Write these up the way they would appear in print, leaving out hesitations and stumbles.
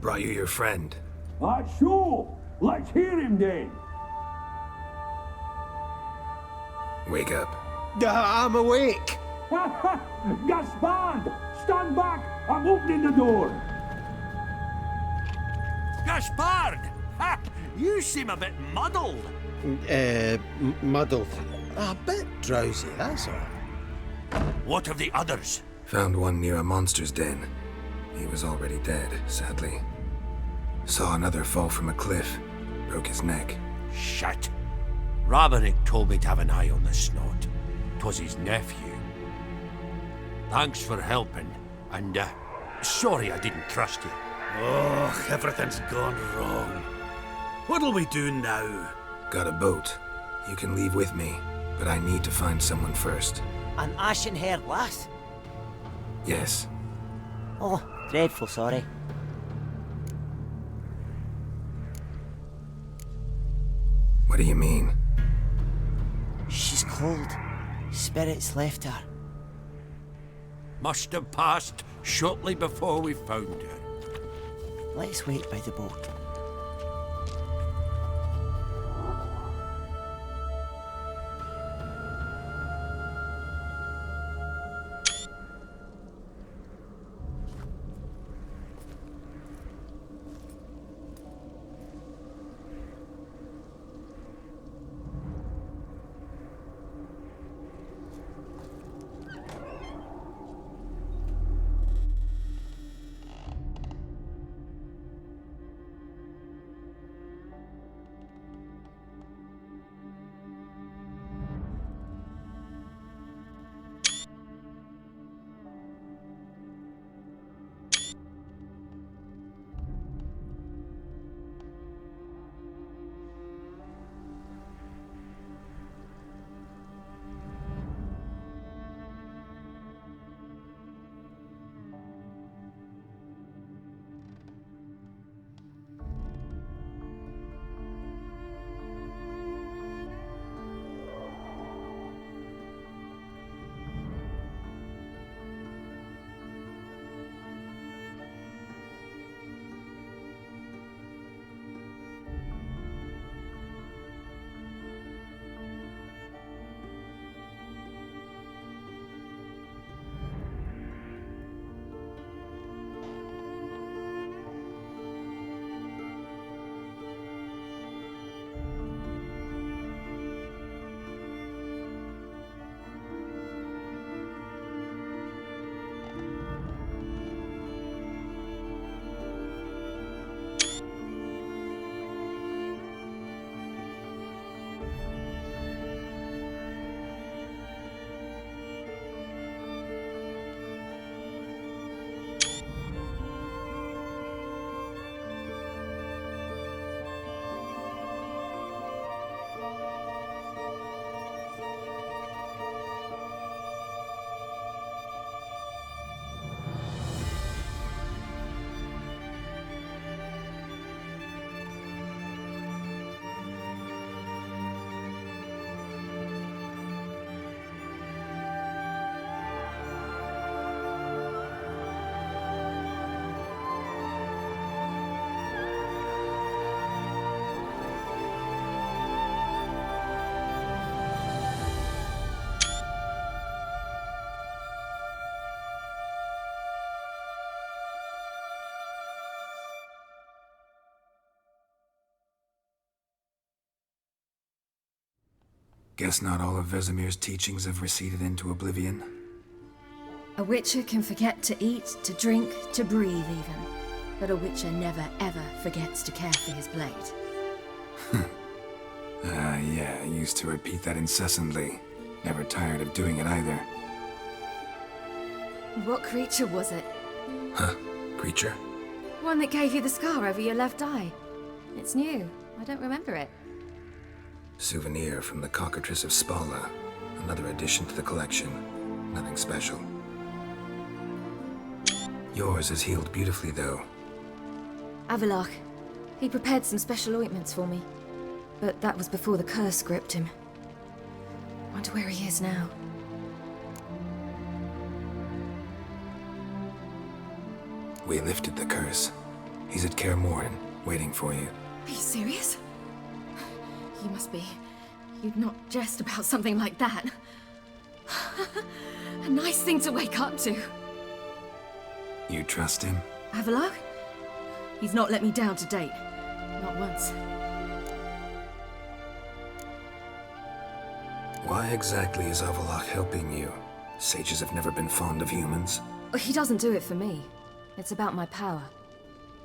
Brought you your friend. Sure. Let's hear him then. Wake up. I'm awake. Gaspard! Stand back! I'm opening the door. Gaspard! Ha! You seem a bit muddled. Muddled. A bit drowsy, that's all. What of the others? Found one near a monster's den. He was already dead, sadly. Saw another fall from a cliff. Broke his neck. Shit. Raverick told me to have an eye on the snot. 'Twas his nephew. Thanks for helping, and, sorry I didn't trust you. Oh, everything's gone wrong. What'll we do now? Got a boat. You can leave with me, but I need to find someone first. An ashen-haired lass? Yes. Oh, dreadful sorry. What do you mean? She's cold. Spirits left her. Must have passed shortly before we found her. Let's wait by the boat. Guess not all of Vesemir's teachings have receded into oblivion. A witcher can forget to eat, to drink, to breathe even. But a witcher never ever forgets to care for his blade. Yeah, I used to repeat that incessantly. Never tired of doing it either. What creature was it? Huh? Creature? One that gave you the scar over your left eye. It's new. I don't remember it. Souvenir from the Cockatrice of Spala. Another addition to the collection. Nothing special. Yours is healed beautifully, though. Avalach. He prepared some special ointments for me. But that was before the curse gripped him. Wonder where he is now. We lifted the curse. He's at Kaer Morhen, waiting for you. Are you serious? You must be. You'd not jest about something like that. A nice thing to wake up to. You trust him? Avallac'h? He's not let me down to date. Not once. Why exactly is Avallac'h helping you? Sages have never been fond of humans. He doesn't do it for me. It's about my power.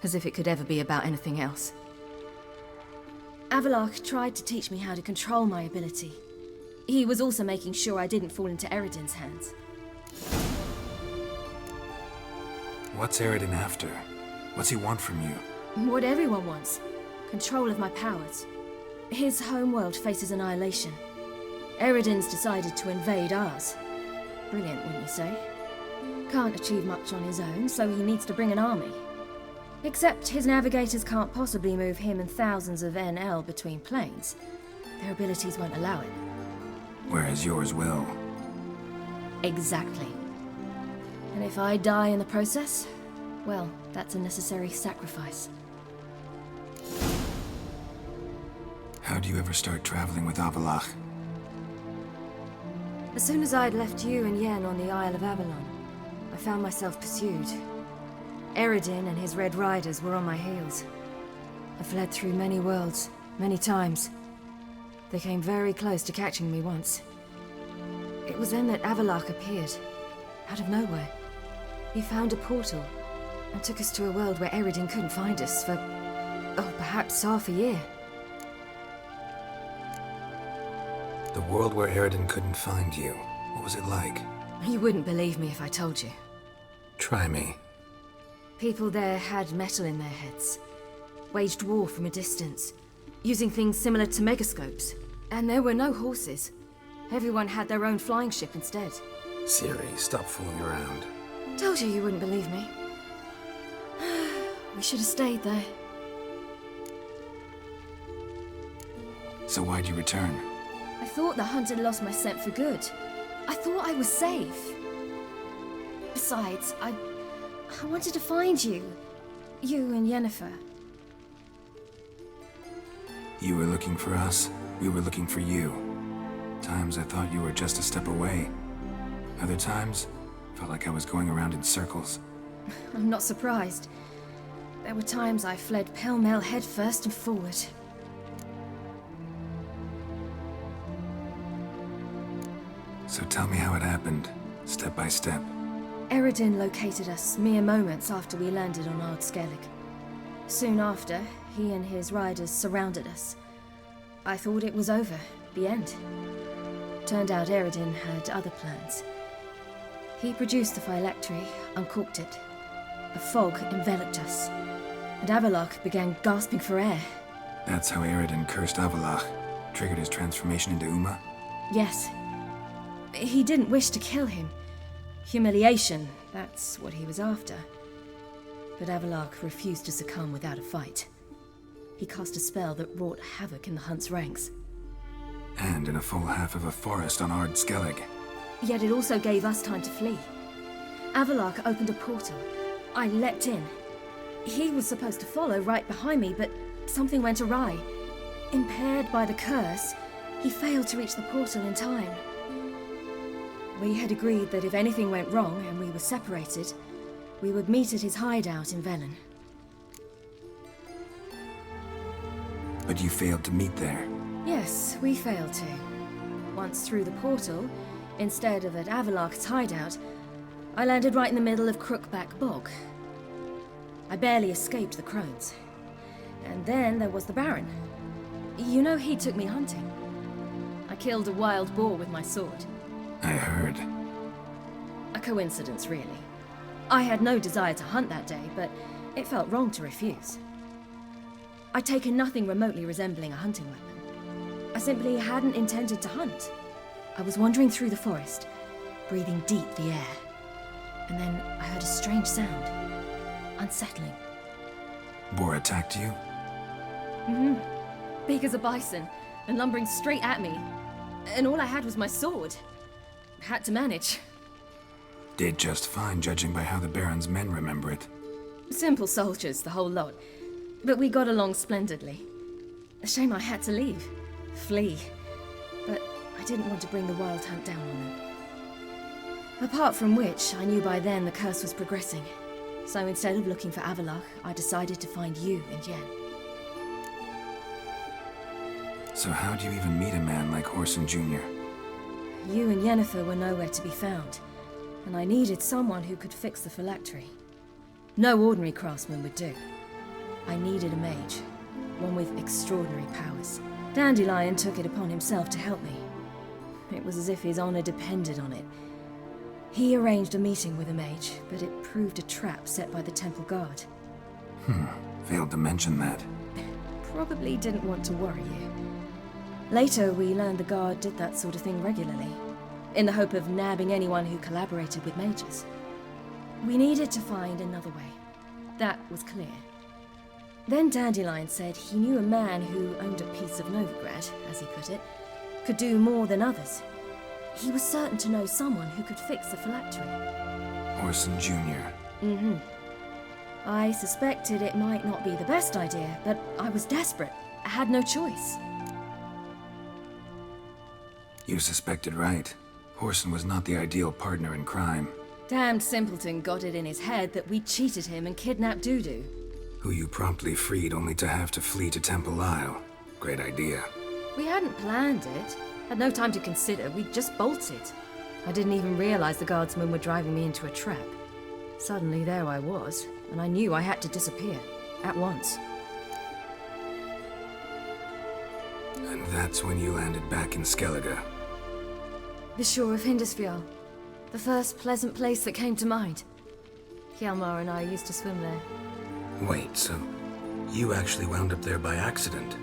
As if it could ever be about anything else. Avallac'h tried to teach me how to control my ability. He was also making sure I didn't fall into Eredin's hands. What's Eredin after? What's he want from you? What everyone wants. Control of my powers. His homeworld faces annihilation. Eredin's decided to invade ours. Brilliant, wouldn't you say? Can't achieve much on his own, so he needs to bring an army. Except his navigators can't possibly move him and thousands of NL between planes. Their abilities won't allow it. Whereas yours will. Exactly. And if I die in the process, well, that's a necessary sacrifice. How'd you ever start traveling with Avallac'h? As soon as I'd left you and Yen on the Isle of Avalon, I found myself pursued. Eredin and his Red Riders were on my heels. I fled through many worlds, many times. They came very close to catching me once. It was then that Avallac'h appeared, out of nowhere. He found a portal, and took us to a world where Eredin couldn't find us for, oh, perhaps half a year. The world where Eredin couldn't find you. What was it like? You wouldn't believe me if I told you. Try me. People there had metal in their heads, waged war from a distance, using things similar to megascopes. And there were no horses. Everyone had their own flying ship instead. Ciri, stop fooling around. Told you wouldn't believe me. We should have stayed there. So why'd you return? I thought the hunt had lost my scent for good. I thought I was safe. Besides, I wanted to find you. You and Yennefer. You were looking for us, we were looking for you. Times I thought you were just a step away. Other times, felt like I was going around in circles. I'm not surprised. There were times I fled pell-mell headfirst and forward. So tell me how it happened, step by step. Eredin located us mere moments after we landed on Ard Skellig. Soon after, he and his riders surrounded us. I thought it was over, the end. Turned out Eredin had other plans. He produced the phylactery, uncorked it. A fog enveloped us, and Avallac'h began gasping for air. That's how Eredin cursed Avallac'h, triggered his transformation into Uma? Yes. He didn't wish to kill him. Humiliation, that's what he was after. But Avallac'h refused to succumb without a fight. He cast a spell that wrought havoc in the hunt's ranks. And in a full half of a forest on Ard Skellig. Yet it also gave us time to flee. Avallac'h opened a portal. I leapt in. He was supposed to follow right behind me, but something went awry. Impaired by the curse, he failed to reach the portal in time. We had agreed that if anything went wrong and we were separated, we would meet at his hideout in Velen. But you failed to meet there. Yes, we failed to. Once through the portal, instead of at Avallac'h's hideout, I landed right in the middle of Crookback Bog. I barely escaped the crones. And then there was the Baron. You know, he took me hunting. I killed a wild boar with my sword. I heard. A coincidence, really. I had no desire to hunt that day, but it felt wrong to refuse. I'd taken nothing remotely resembling a hunting weapon. I simply hadn't intended to hunt. I was wandering through the forest, breathing deep the air. And then I heard a strange sound. Unsettling. Boar attacked you? Mm-hmm. Big as a bison, and lumbering straight at me. And all I had was my sword. Had to manage. Did just fine, judging by how the Baron's men remember it. Simple soldiers, the whole lot. But we got along splendidly. A shame I had to leave. Flee. But I didn't want to bring the Wild Hunt down on them. Apart from which, I knew by then the curse was progressing. So instead of looking for Avallac'h, I decided to find you and Yen. So how do you even meet a man like Whoreson Jr.? You and Yennefer were nowhere to be found, and I needed someone who could fix the phylactery. No ordinary craftsman would do. I needed a mage, one with extraordinary powers. Dandelion took it upon himself to help me. It was as if his honor depended on it. He arranged a meeting with a mage, but it proved a trap set by the temple guard. Failed to mention that. Probably didn't want to worry you. Later, we learned the guard did that sort of thing regularly, in the hope of nabbing anyone who collaborated with mages. We needed to find another way. That was clear. Then Dandelion said he knew a man who owned a piece of Novigrad, as he put it, could do more than others. He was certain to know someone who could fix the phylactery. Whoreson Jr. I suspected it might not be the best idea, but I was desperate. I had no choice. You suspected right. Whoreson was not the ideal partner in crime. Damned simpleton got it in his head that we cheated him and kidnapped Dudu. Who you promptly freed only to have to flee to Temple Isle. Great idea. We hadn't planned it. Had no time to consider. We just bolted. I didn't even realize the guardsmen were driving me into a trap. Suddenly there I was, and I knew I had to disappear. At once. And that's when you landed back in Skellige. The shore of Hindisfjall. The first pleasant place that came to mind. Hjalmar and I used to swim there. Wait, so you actually wound up there by accident?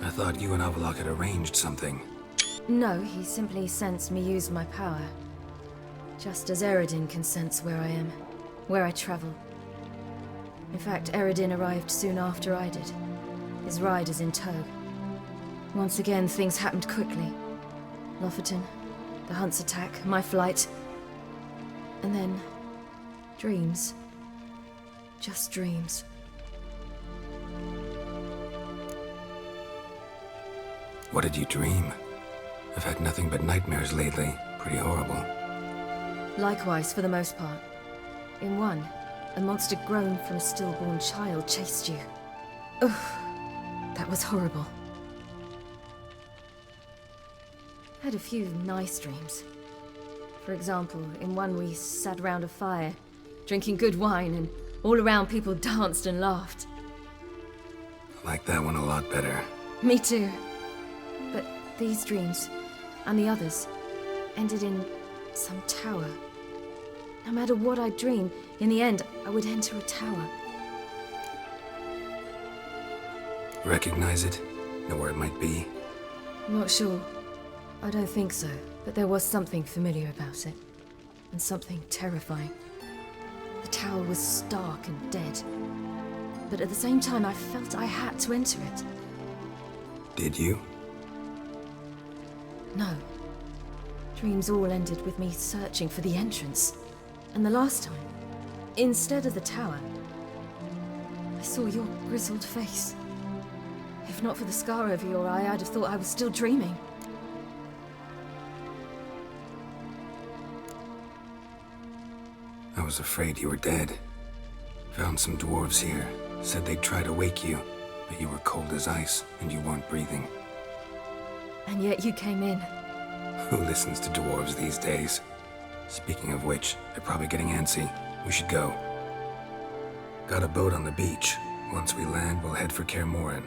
I thought you and Avallac'h had arranged something. No, he simply sensed me use my power. Just as Eredin can sense where I am, where I travel. In fact, Eredin arrived soon after I did. His riders in tow. Once again, things happened quickly. Lofoten, the Hunt's attack, my flight. And then, dreams. Just dreams. What did you dream? I've had nothing but nightmares lately. Pretty horrible. Likewise, for the most part. In one, a monster grown from a stillborn child chased you. Ugh, that was horrible. Had a few nice dreams. For example, in one we sat round a fire, drinking good wine, and all around people danced and laughed. I like that one a lot better. Me too. But these dreams, and the others, ended in some tower. No matter what I dreamed, in the end, I would enter a tower. Recognize it? Know where it might be? Not sure. I don't think so, but there was something familiar about it. And something terrifying. The tower was stark and dead. But at the same time, I felt I had to enter it. Did you? No. Dreams all ended with me searching for the entrance. And the last time, instead of the tower, I saw your grizzled face. If not for the scar over your eye, I'd have thought I was still dreaming. I was afraid you were dead. Found some dwarves here. Said they'd try to wake you, but you were cold as ice and you weren't breathing. And yet you came in. Who listens to dwarves these days? Speaking of which, they're probably getting antsy. We should go. Got a boat on the beach. Once we land, we'll head for Kaer Morhen.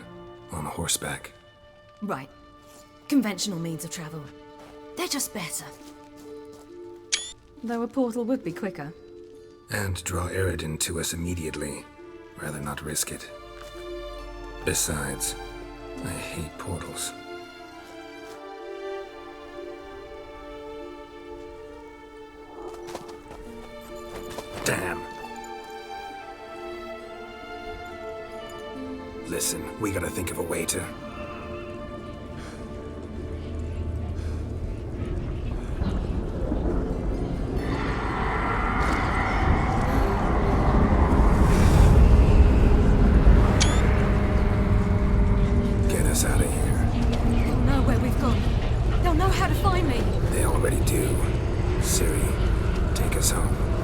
On horseback. Right. Conventional means of travel. They're just better. Though a portal would be quicker. And draw Eredin to us immediately. Rather not risk it. Besides, I hate portals. Damn. Listen, we gotta think of a way to... how to find me. They already do. Ciri, take us home.